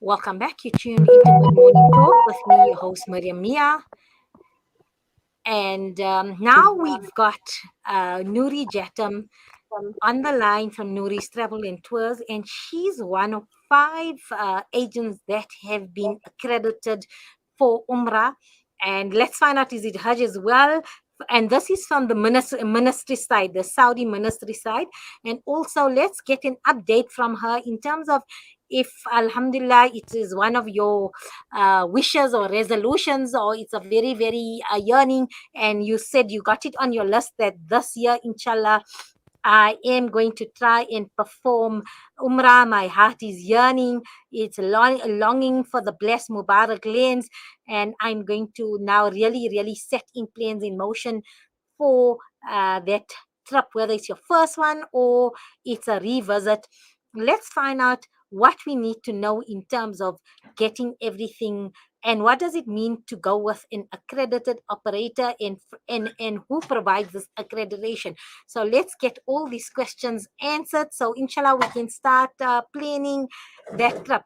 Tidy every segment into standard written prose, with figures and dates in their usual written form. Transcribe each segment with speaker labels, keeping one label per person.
Speaker 1: Welcome back. You tuned into Mid Morning Talk with me, your host, Miriam Mia. And now we've got Nuri Jetham on the line from Nuri's Travel and Tours. And she's one of 5 agents that have been accredited for Umrah. And let's find out, is it Hajj as well? And this is from the ministry side, the Saudi ministry side. And also, let's get an update from her in terms of if, alhamdulillah, it is one of your wishes or resolutions, or it's a very, very yearning, and you said you got it on your list that this year, inshallah, I am going to try and perform Umrah. My heart is yearning. It's longing for the blessed Mubarak lands. And I'm going to now really, really set in plans in motion for that trip, whether it's your first one or it's a revisit. Let's find out what we need to know in terms of getting everything, and what does it mean to go with an accredited operator, and who provides this accreditation. So let's get all these questions answered, so inshallah we can start planning that trip.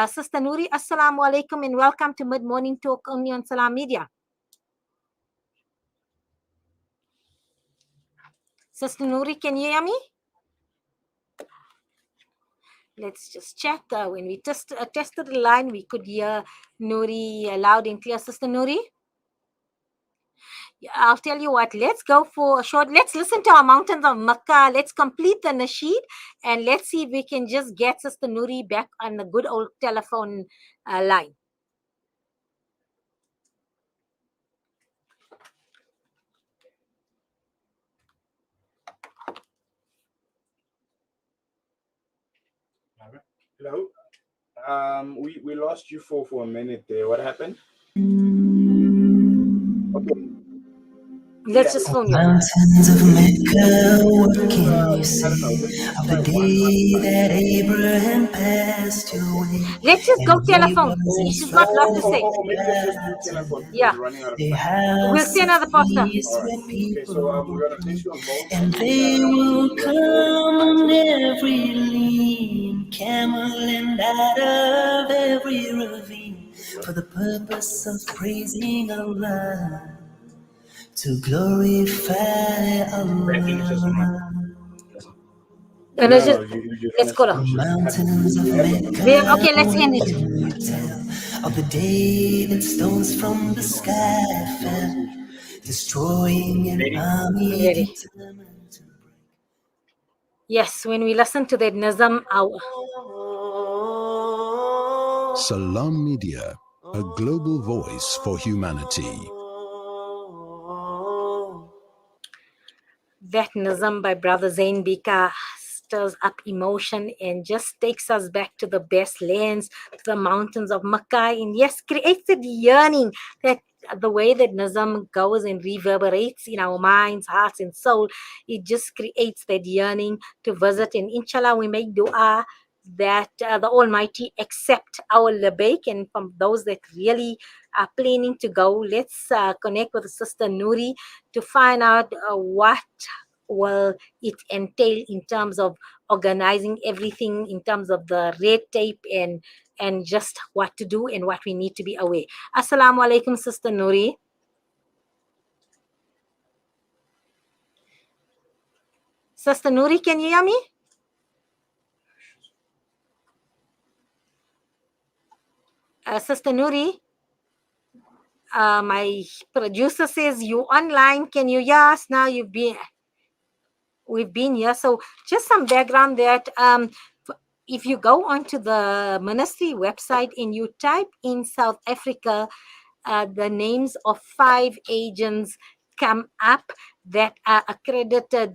Speaker 1: Sister Nuri, assalamu alaikum and welcome to Mid Morning Talk only on Salam Media. Sister Nuri, can you hear me? Let's just check. When we tested the line, we could hear Nuri loud and clear. Sister Nuri? I'll tell you what, let's go for a short, let's listen to our Mountains of Makkah. Let's complete the nasheed, and let's see if we can just get Sister Nuri back on the good old telephone line.
Speaker 2: Hello. We lost you for a minute there. What happened? Okay.
Speaker 1: Let's just phone you.
Speaker 3: Mountains of Mecca, what can you say of the day that Abraham passed away?
Speaker 1: Let's just go telephone. She's not lot to say.
Speaker 2: Maybe let's just do telephone.
Speaker 1: Yeah.
Speaker 2: We're running out of
Speaker 3: They
Speaker 2: time.
Speaker 3: have
Speaker 1: We'll see another poster.
Speaker 2: Okay, so we're gonna place you on hold.
Speaker 3: And they will come on every lean camel and out of every ravine for the purpose of praising Allah, to glorify Allah.
Speaker 1: And let's go down.
Speaker 3: Mountains of Mecca,
Speaker 1: Okay, let's end it.
Speaker 3: Of the day that stones from the sky fell, destroying an army determined to break.
Speaker 1: Yes, when we listen to that Nizam,
Speaker 4: Salam Media, a global voice for humanity.
Speaker 1: That Nizam by Brother Zain Bika stirs up emotion and just takes us back to the best lands, to the mountains of Makkah, and yes, creates the yearning that the way that Nizam goes and reverberates in our minds, hearts, and soul. It just creates that yearning to visit, and inshallah we make dua that the Almighty accept our labaik. And from those that really are planning to go, let's connect with Sister Nuri to find out what will it entail in terms of organizing everything, in terms of the red tape, and just what to do and what we need to be aware. Assalamu alaikum, Sister Nuri. Sister Nuri, can you hear me? Sister Nuri, my producer says you online. Can you hear us now? We've been here. So just some background that if you go onto the ministry website and you type in South Africa, the names of 5 agents come up that are accredited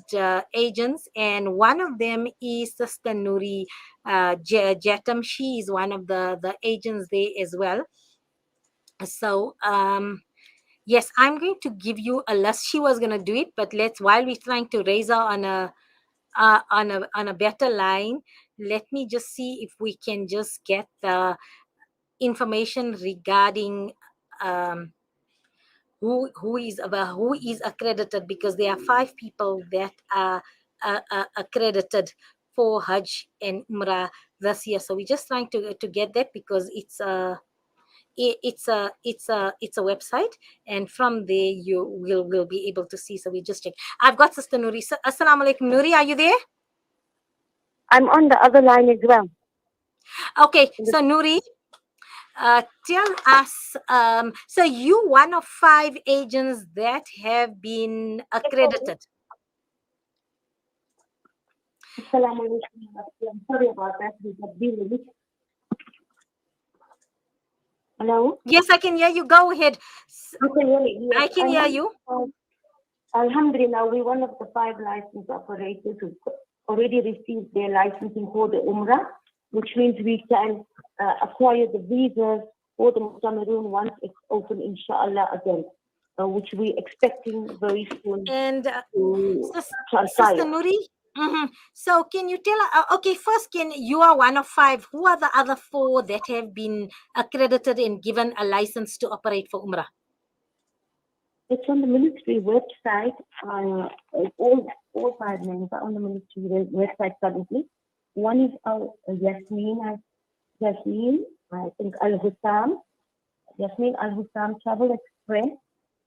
Speaker 1: agents, and one of them is Sister Nuri Jetham. She is one of the agents there as well. So yes, I'm going to give you a list. She was going to do it, but while we're trying to raise her on a better line, let me just see if we can just get the information regarding who is accredited, because there are 5 people that are accredited for Hajj and Umrah this year. So we're just trying to get that, because it's a website, and from there you will be able to see. So we just check. I've got Sister Nuri. Assalamu alaikum, Nuri, are you there?
Speaker 5: I'm on the other line as well.
Speaker 1: Okay, so Nuri, tell us, so you one of 5 agents that have been accredited.
Speaker 5: I'm sorry about that. Hello?
Speaker 1: Yes, I can hear you. Go ahead. I can hear you.
Speaker 5: Alhamdulillah, we're one of the 5 licensed operators who already received their licensing for the Umrah, which means we can acquire the visas for the Cameroon once it's open, inshallah, again, which we're expecting very soon.
Speaker 1: And Sister Nuri, so can you tell okay, first, you are one of 5. Who are the other 4 that have been accredited and given a license to operate for Umrah?
Speaker 5: It's on the ministry website. All 5 names are on the ministry website currently. One is Yasmin, I think Yasmin Al-Hussam Travel Express,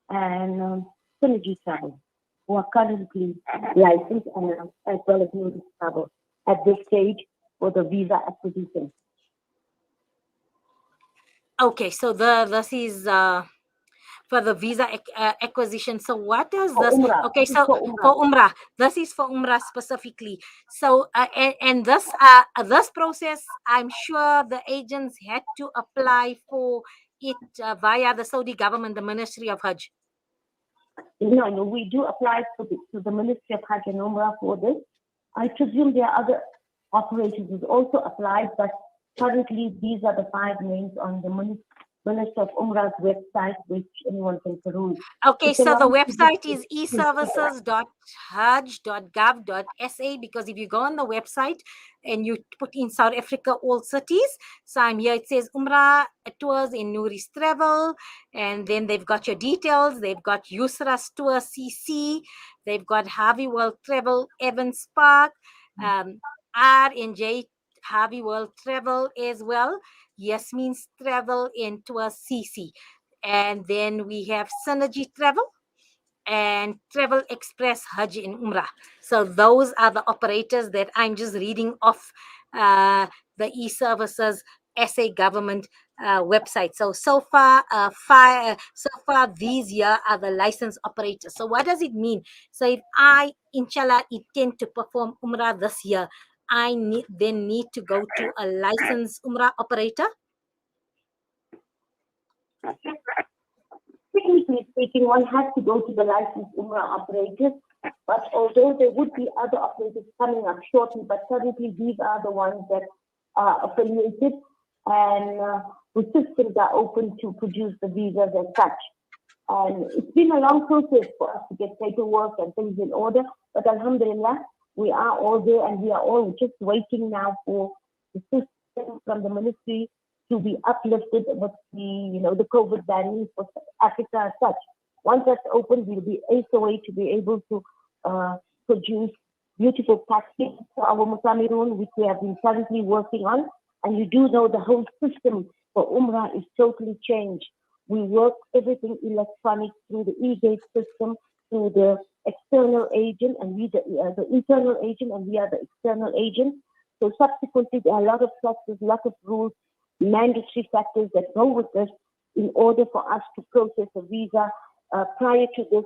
Speaker 5: and Synergy Travel, who are currently licensed, and as well as Nuri Travel at this stage for the visa acquisition.
Speaker 1: Okay, so this is for the visa acquisition. So what does
Speaker 5: For
Speaker 1: this?
Speaker 5: Umrah.
Speaker 1: Okay, so
Speaker 5: for
Speaker 1: Umrah. This is for Umrah specifically. So and this process, I'm sure the agents had to apply for it via the Saudi government, the Ministry of Hajj.
Speaker 5: No, we do apply to the Ministry of Hajj and Umrah for this. I presume there are other operators who also applied, but currently these are the 5 names on the Ministry of Umrah's website, which anyone can peruse.
Speaker 1: Okay, so the website is eservices.hajj.gov.sa, because if you go on the website and you put in South Africa, all cities, so I'm here, it says Umrah tours in Nuri's Travel, and then they've got your details. They've got Yusra's Tour CC, they've got Harvey World Travel Evans Park, R&J Harvey World Travel as well, Yasmin's Travel and Tour CC. And then we have Synergy Travel and Travel Express Hajj in Umrah. So those are the operators that I'm just reading off the e-services SA government website. So far these here are the licensed operators. So what does it mean? So if I, inshallah, intend to perform Umrah this year, I need to go to a licensed Umrah operator?
Speaker 5: Technically speaking, one has to go to the licensed Umrah operators, but although there would be other operators coming up shortly, but currently these are the ones that are affiliated, and the systems are open to produce the visas as such. And it's been a long process for us to get paperwork and things in order, but alhamdulillah, we are all there, and we are all just waiting now for the system from the ministry to be uplifted with the COVID banning for Africa as such. Once that's open, we'll be ASOA to be able to produce beautiful packages for our Cameroon, which we have been currently working on. And you do know the whole system for Umrah is totally changed. We work everything electronic through the e-gate system, through the external agent, and we the internal agent, and we are the external agent. So subsequently, there are a lot of factors, a lot of rules, mandatory factors that go with this in order for us to process a visa. Prior to this,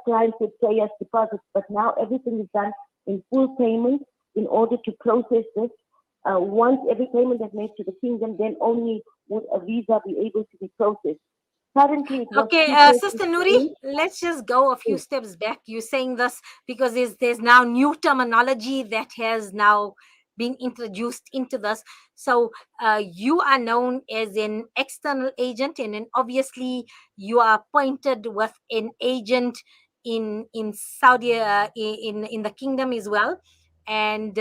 Speaker 5: clients would pay us deposits, but now everything is done in full payment in order to process this. Once every payment is made to the kingdom, then only would a visa be able to be processed. Currently,
Speaker 1: okay, Sister Nuri, let's just go a few steps back. You're saying this because there's now new terminology that has now been introduced into this. So you are known as an external agent, and then obviously you are appointed with an agent in Saudi, in the kingdom as well, and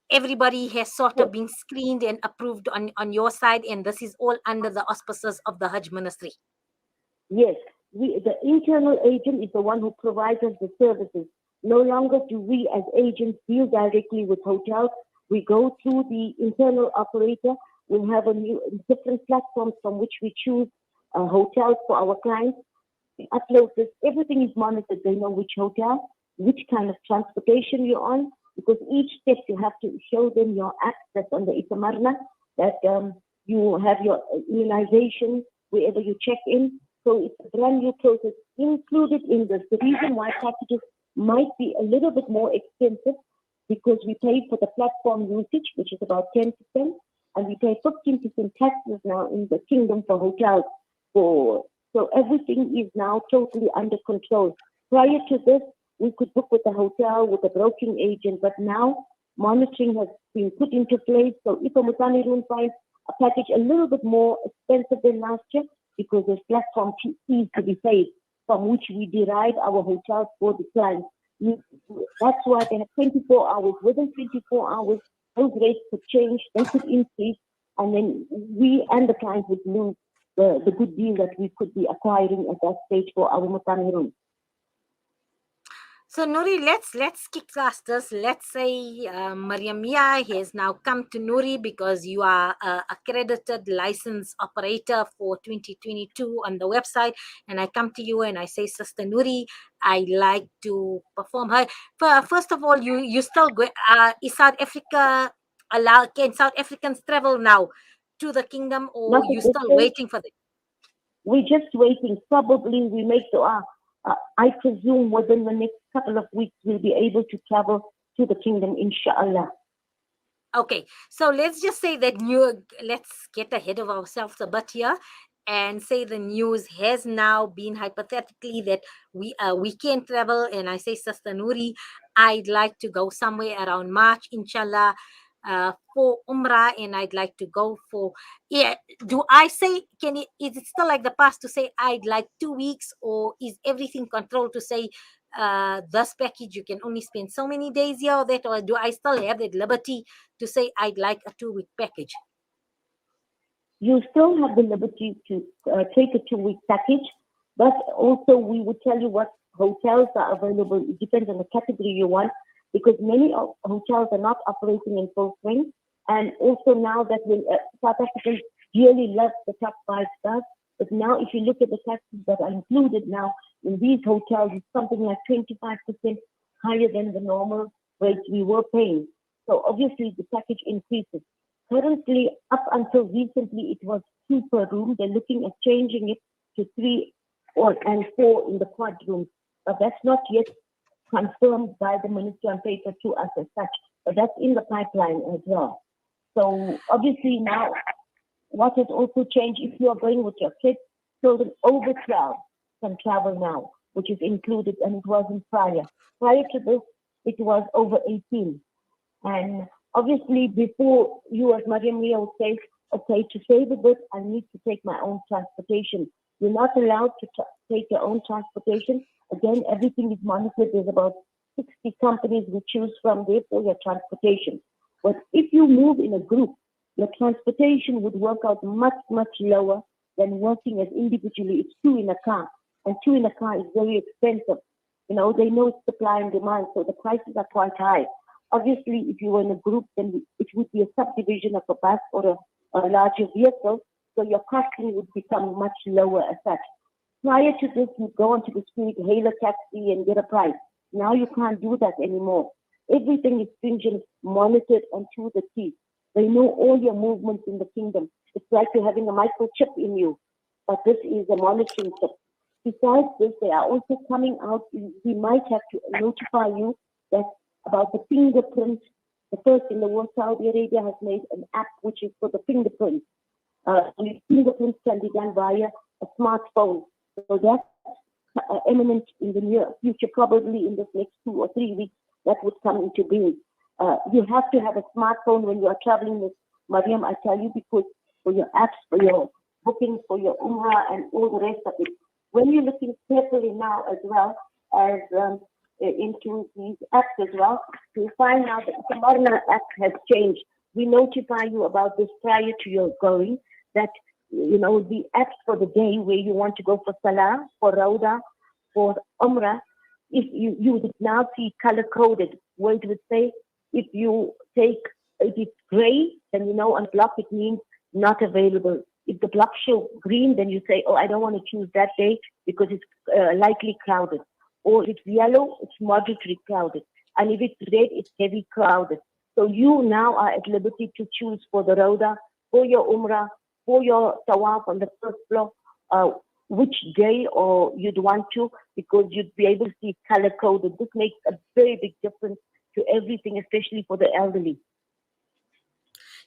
Speaker 1: everybody has sort of been screened and approved on your side, and this is all under the auspices of the Hajj Ministry.
Speaker 5: Yes, the internal agent is the one who provides us the services. No longer do we as agents deal directly with hotels. We go through the internal operator. We have a new different platforms from which we choose hotels for our clients. We upload this. Everything is monitored. They know which hotel, which kind of transportation you're on, because each step you have to show them your access on the Itamarna, that you have your immunization wherever you check in. So it's a brand new process included in this. The reason why packages might be a little bit more expensive because we pay for the platform usage, which is about 10%, and we pay 15% taxes now in the kingdom for hotels. So everything is now totally under control. Prior to this, we could book with a hotel, with a broking agent, but now monitoring has been put into place. So if a Mutanirun finds a package a little bit more expensive than last year, because there's platform fees to be paid, from which we derive our hotels for the clients. That's why they have 24 hours. Within 24 hours, those rates could change, they could increase, and then we and the client would lose the good deal that we could be acquiring at that stage for our Mutanirun.
Speaker 1: So Nuri, let's kick past this. Let's say Mariam Mia has now come to Nuri because you are a accredited license operator for 2022 on the website, and I come to you and I say, Sister Nuri, I like to perform her. First of all, you still go, is South Africa allow? Can South Africans travel now to the kingdom, or
Speaker 5: Not at
Speaker 1: you
Speaker 5: this
Speaker 1: still
Speaker 5: stage.
Speaker 1: waiting for them?
Speaker 5: We're just waiting. Probably we make dua. I presume within the next couple of weeks we'll be able to travel to the kingdom, inshallah.
Speaker 1: Okay, so let's just say that let's get ahead of ourselves a bit here and say the news has now been hypothetically that we can travel, and I say, Sister Nuri, I'd like to go somewhere around March, inshallah, for Umrah, and I'd like to go for, do I say, is it still like the past to say I'd like 2 weeks, or is everything controlled to say this package you can only spend so many days here or that, or do I still have that liberty to say I'd like a 2-week package?
Speaker 5: You still have the liberty to take a 2-week package, but also we would tell you what hotels are available. It depends on the category you want, because many hotels are not operating in full swing. And also now that South Africans really love the top 5 stars, but now if you look at the taxes that are included now in these hotels, it's something like 25% higher than the normal rates we were paying. So obviously the package increases. Currently, up until recently, it was 2 per room. They're looking at changing it to 3 and 4 in the quad rooms. But that's not yet confirmed by the minister on paper to us as such. But that's in the pipeline as well. So obviously now, what has also changed, if you are going with your kids, children over 12 can travel now, which is included, and it wasn't prior. Prior to this, it was over 18. And obviously, before you as Mariam Mia would say, okay, to save a bit, I need to take my own transportation. You're not allowed to take your own transportation. Again, everything is monitored. There's about 60 companies we choose from there for your transportation. But if you move in a group, your transportation would work out much, much lower than working as individually. It's 2 in a car, and 2 in a car is very expensive. You know, they know it's supply and demand, so the prices are quite high. Obviously, if you were in a group, then it would be a subdivision of a bus or a larger vehicle, so your costing would become much lower as such. Prior to this, you go onto the street, hail a taxi, and get a price. Now you can't do that anymore. Everything is stringent, monitored, and to the T. They know all your movements in the kingdom. It's like you're having a microchip in you, but this is a monitoring chip. Besides this, they are also coming out. We might have to notify you that about the fingerprint. The first in the world, Saudi Arabia has made an app which is for the fingerprint. Fingerprints can be done via a smartphone. So that's imminent in the near future, probably in the next 2 or 3 weeks, that would come into being. You have to have a smartphone when you are traveling with Mariam, I tell you, because for your apps, for your bookings, for your Umrah and all the rest of it. When you're looking carefully now as well as into these apps as well, you'll find now that the Marna app has changed. We notify you about this prior to your going, that, you know, the apps for the day where you want to go for Salah, for Rauda, for Umrah, if you would now see color coded where it would say, if it's gray, then you know on block it means not available. If the block show green, then you say, oh, I don't want to choose that day because it's lightly crowded. Or if it's yellow, it's moderately crowded. And if it's red, it's heavy crowded. So you now are at liberty to choose for the Rauda, for your Umrah, for your Tawaf on the first floor, which day or you'd want to, because you'd be able to see color coded. This makes a very big difference to everything, especially for the elderly.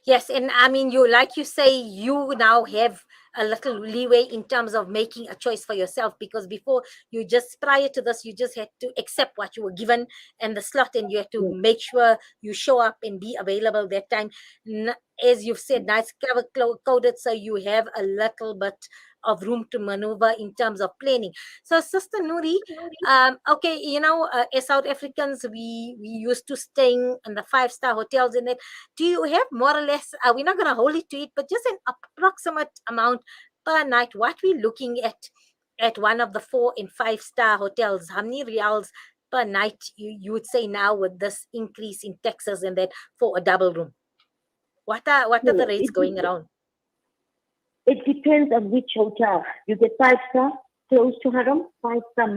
Speaker 1: Yes, and I mean, like you say, you now have a little leeway in terms of making a choice for yourself, because before, prior to this, you just had to accept what you were given and the slot, and you had to make sure you show up and be available that time. As you've said, nice cover coded, so you have a little bit of room to maneuver in terms of planning. So, Sister Nuri, okay, as South Africans, we used to staying in the 5-star hotels, and that. Do you have more or less? We're not going to hold it to it, but just an approximate amount per night. What we're looking at one of the 4- and 5-star hotels? How many reals per night you would say now with this increase in taxes and that for a double room? What are the rates going around?
Speaker 5: It depends on which hotel. You get 5-star close to Haram, 5-star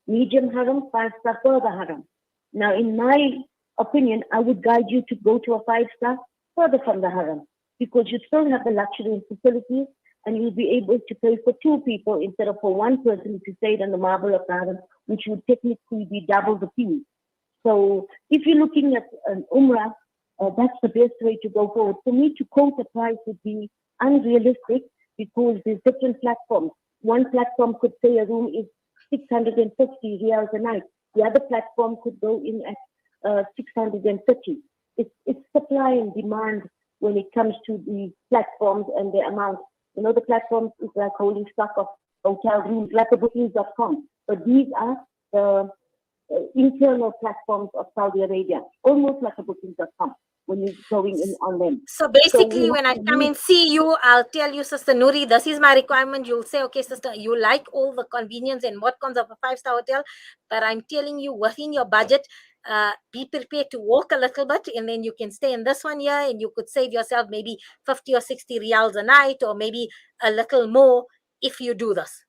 Speaker 5: medium Haram, 5-star further Haram. Now, in my opinion, I would guide you to go to a 5-star further from the Haram, because you still have the luxury and facilities, and you'll be able to pay for 2 people instead of for 1 person if you stayed on the marble of the Haram, which would technically be double the fee. So if you're looking at an Umrah, that's the best way to go forward. For me to quote a price would be unrealistic, because there's different platforms. One platform could say a room is 650 riyals a night. The other platform could go in at 630. It's supply and demand when it comes to the platforms and the amount. The platforms is like holding stock of hotel rooms, like a bookings.com. But these are the internal platforms of Saudi Arabia, almost like a bookings.com when you're going in on them.
Speaker 1: So basically, when I come and see you, I'll tell you, Sister Nuri, this is my requirement. You'll say, okay, sister, you like all the convenience and what comes of a 5-star hotel, but I'm telling you, within your budget, be prepared to walk a little bit, and then you can stay in this one here, and you could save yourself maybe 50 or 60 riyals a night, or maybe a little more if you do this.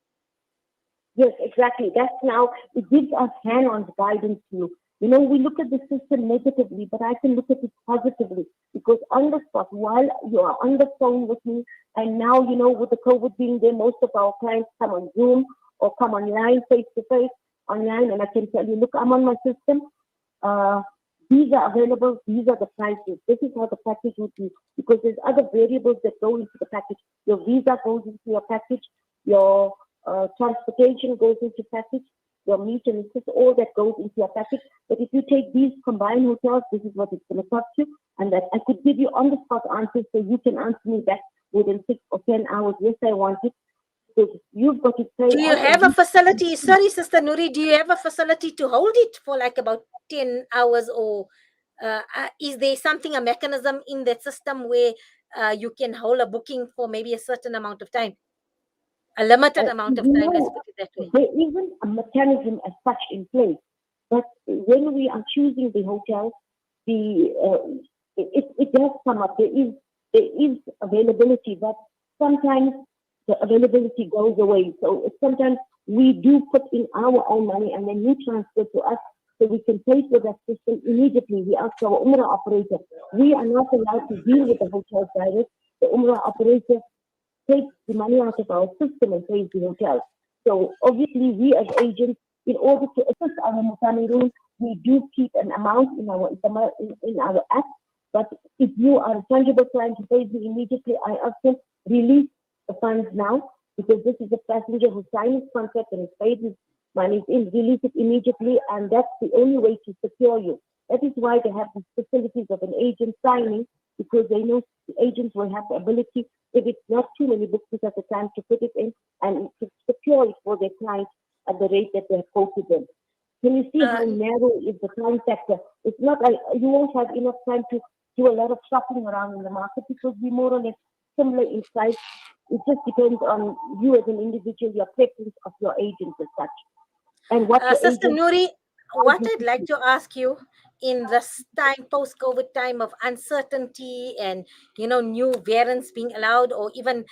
Speaker 5: Yes, exactly. That's now, it gives us hand-on guidance to you. We look at the system negatively, but I can look at it positively, because on the spot, while you are on the phone with me, and now, with the COVID being there, most of our clients come on Zoom or come online, face-to-face, online, and I can tell you, look, I'm on my system. These are available. These are the prices. This is how the package would be, because there's other variables that go into the package. Your visa goes into your package. Your transportation goes into package. Your meat and assist, all that goes into your package. But if you take these combined hotels, this is what it's going to cost you. And that I could give you on the spot answers, so you can answer me back within 6 or 10 hours. Yes, I want it. So you've got to say.
Speaker 1: Do you have a facility? Sorry, Sister Nuri, do you have a facility to hold it for like about 10 hours, or is there a mechanism in that system where you can hold a booking for maybe a certain amount of time? A limited amount of time, let's put it that way.
Speaker 5: There isn't a mechanism as such in place, but when we are choosing the hotels, it does come up. There is availability, but sometimes the availability goes away. So sometimes we do put in our own money, and then you transfer to us, so we can pay for that system immediately. We ask our Umrah operator. We are not allowed to deal with the hotels direct. The Umrah operator takes the money out of our system and pays the hotel. So obviously, we as agents, in order to assist our Mutamirun, we do keep an amount in our app. But if you are a tangible client who pays me immediately, I ask them, release the funds now, because this is a passenger who signed his contract and has paid his money in. Release it immediately, and that's the only way to secure you. That is why they have the facilities of an agent signing, because they know the agents will have the ability, if it's not too many bookings at the time, to put it in and to secure it for their clients at the rate that they have quoted them. Can you see how narrow is the time factor? It's not like you won't have enough time to do a lot of shopping around in the market, because we're more or less similar in size. It just depends on you as an individual, your preference of your agent as such. and what your
Speaker 1: Sister
Speaker 5: agent
Speaker 1: Nuri, what
Speaker 5: advises
Speaker 1: I'd
Speaker 5: you
Speaker 1: like
Speaker 5: to.
Speaker 1: to ask you in this time, post-COVID time of uncertainty and new variants being allowed, or even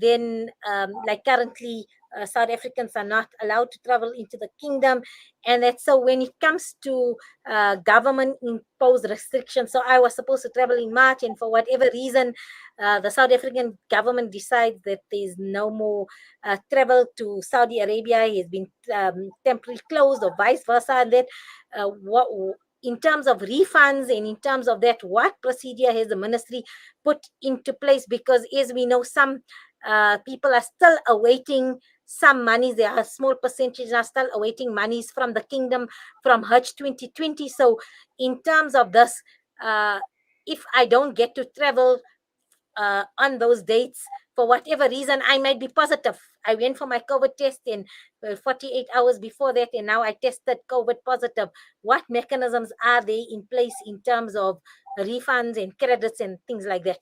Speaker 1: then, like currently, South Africans are not allowed to travel into the kingdom, and that's so when it comes to government-imposed restrictions. So I was supposed to travel in March, and for whatever reason, the South African government decides that there is no more travel to Saudi Arabia. Has been temporarily closed, or vice versa. And that, what in terms of refunds and in terms of that, what procedure has the ministry put into place? Because as we know, some people are still awaiting some monies. There are small percentages are still awaiting monies from the kingdom from Hajj 2020. So in terms of this, if I don't get to travel on those dates for whatever reason, I might be positive. I went for my COVID test in 48 hours before that, and now I tested COVID positive. What mechanisms are they in place in terms of refunds and credits and things like that?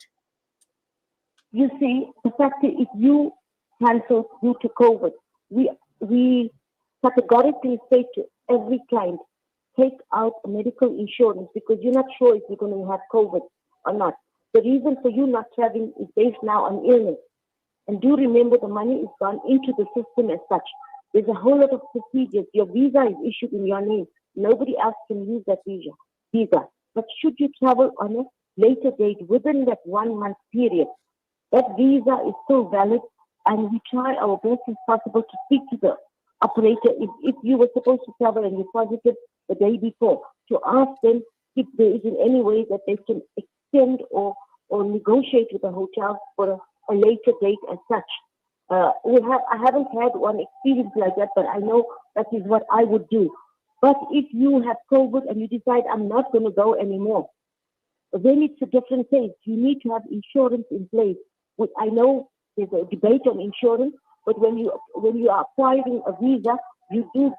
Speaker 5: You see, the fact is, if you cancel due to COVID, we categorically say to every client, take out a medical insurance because you're not sure if you're going to have COVID or not. The reason for you not traveling is based now on illness. And do remember the money is gone into the system as such. There's a whole lot of procedures. Your visa is issued in your name. Nobody else can use that visa. But should you travel on a later date within that 1 month period, that visa is still valid, and we try our best as possible to speak to the operator if you were supposed to travel and you're positive the day before, to ask them if there is in any way that they can extend or negotiate with the hotel for a later date as such. I haven't had one experience like that, but I know that is what I would do. But if you have COVID and you decide I'm not going to go anymore, then it's a different case. You need to have insurance in place. I know there's a debate on insurance, but when you are acquiring a visa, you do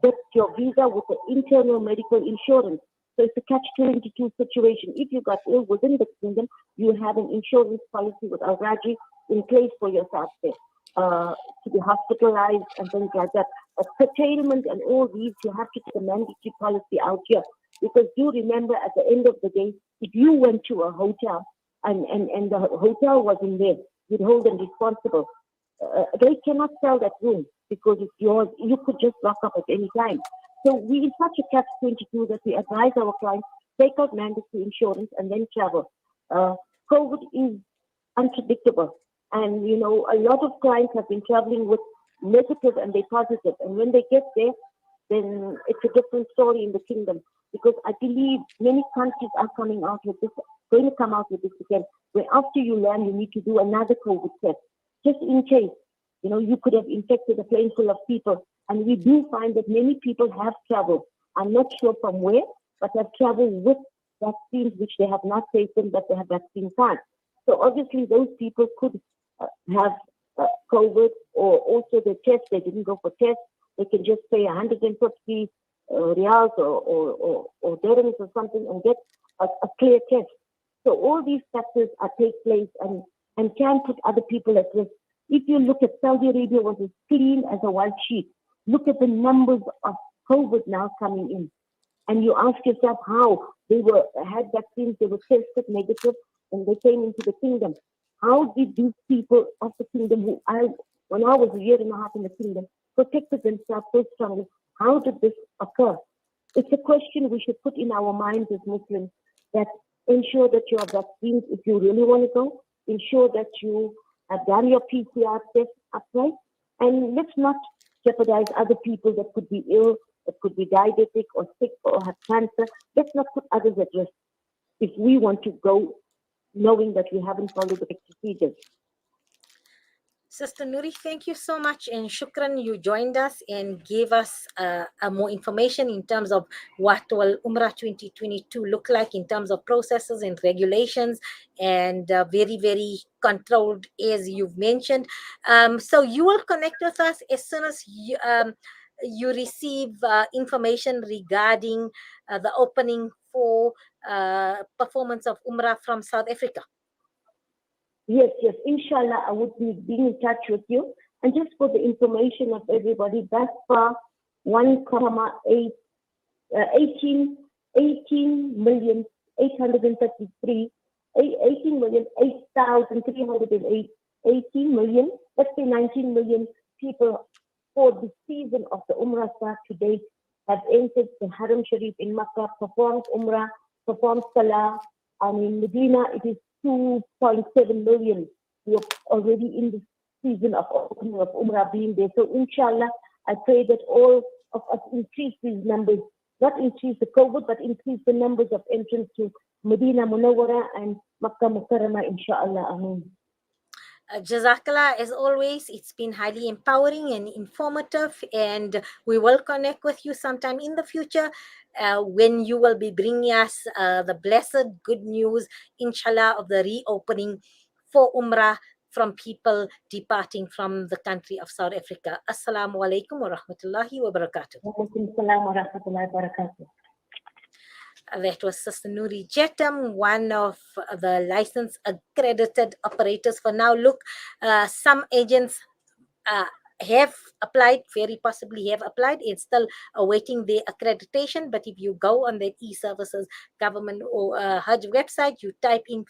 Speaker 5: get your visa with the internal medical insurance. So it's a catch-22 situation. If you got ill within the kingdom, you have an insurance policy with Al-Raji in place for yourself there, to be hospitalized and things like that. A curtailment and all these, you have to take a mandatory policy out here. Because do remember, at the end of the day, if you went to a hotel and the hotel wasn't there, you'd hold them responsible. They cannot sell that room because it's yours. You could just lock up at any time. So we in such a catch-22 that we advise our clients, take out mandatory insurance and then travel. COVID is unpredictable. And, a lot of clients have been traveling with negative and they're positive. And when they get there, then it's a different story in the kingdom. Because I believe many countries are going to come out with this again, where after you land, you need to do another COVID test, just in case, you could have infected a plane full of people. And we do find that many people have traveled. I'm not sure from where, but have traveled with vaccines which they have not taken, but they have vaccine cards. So obviously those people could have COVID, or also the test, they didn't go for test. They can just pay 150 reals or dirhams or something and get a clear test. So all these factors take place and can put other people at risk. If you look at Saudi Arabia, was as clean as a white sheet. Look at the numbers of COVID now coming in. And you ask yourself how they had vaccines, they were tested negative, and they came into the kingdom. How did these people of the kingdom, when I was a year and a half in the kingdom, protected themselves so strongly? How did this occur? It's a question we should put in our minds as Muslims, that ensure that you have vaccines if you really want to go. Ensure that you have done your PCR test upright. And let's not jeopardize other people that could be ill, that could be diabetic or sick or have cancer. Let's not put others at risk if we want to go knowing that we haven't followed the procedures.
Speaker 1: Sister Nuri, thank you so much, and shukran, you joined us and gave us more information in terms of what will Umrah 2022 look like in terms of processes and regulations, and very, very controlled, as you've mentioned. So you will connect with us as soon as you receive information regarding the opening for performance of Umrah from South Africa.
Speaker 5: Yes, inshallah, I would be in touch with you. And just for the information of everybody, thus far, 1,8 18 million 833 18 million 8,308 18 million, let's say 19 million people for the season of the Umrah start to date have entered the Haram Sharif in Makkah, performed Umrah, performed Salah, and in Medina it is 2.7 million. We are already in the season of opening of Umrah being there. So inshallah, I pray that all of us increase these numbers, not increase the COVID, but increase the numbers of entrants to Medina Munawwara and Makkah Mukarramah, inshallah. Ameen.
Speaker 1: Jazakallah, as always, it's been highly empowering and informative, and we will connect with you sometime in the future when you will be bringing us the blessed good news, inshallah, of the reopening for Umrah from people departing from the country of South Africa. Assalamu alaikum wa rahmatullahi wa barakatuh.
Speaker 5: Wa alaikum salam wa rahmatullahi wa barakatuh.
Speaker 1: That was Sister Nuri Jetham, one of the licensed accredited operators. For now, look, some agents have applied, very possibly have applied, and still awaiting their accreditation. But if you go on the e-services government or Hajj website, you type in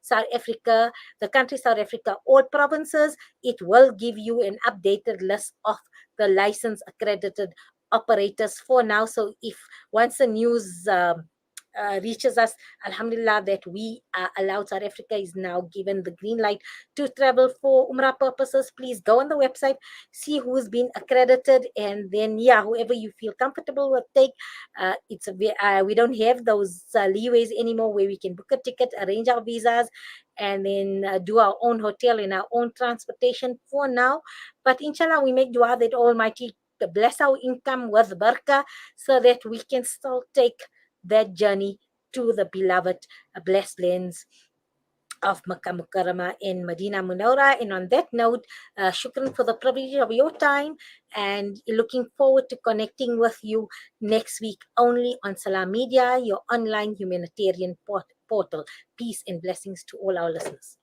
Speaker 1: South Africa, the country South Africa, all provinces, it will give you an updated list of the licensed accredited operators for now. So if once the news reaches us, alhamdulillah, that we are allowed, South Africa is now given the green light to travel for Umrah purposes, please go on the website, see who's been accredited, and then whoever you feel comfortable with, take. We don't have those leeways anymore where we can book a ticket, arrange our visas, and then do our own hotel and our own transportation for now. But inshallah, we make dua that Almighty bless our income with barakah so that we can still take that journey to the beloved blessed lands of Makkah Mukarramah in Medina Munawwara. And on that note, shukran for the privilege of your time, and looking forward to connecting with you next week only on Salam Media, your online humanitarian portal. Peace and blessings to all our listeners.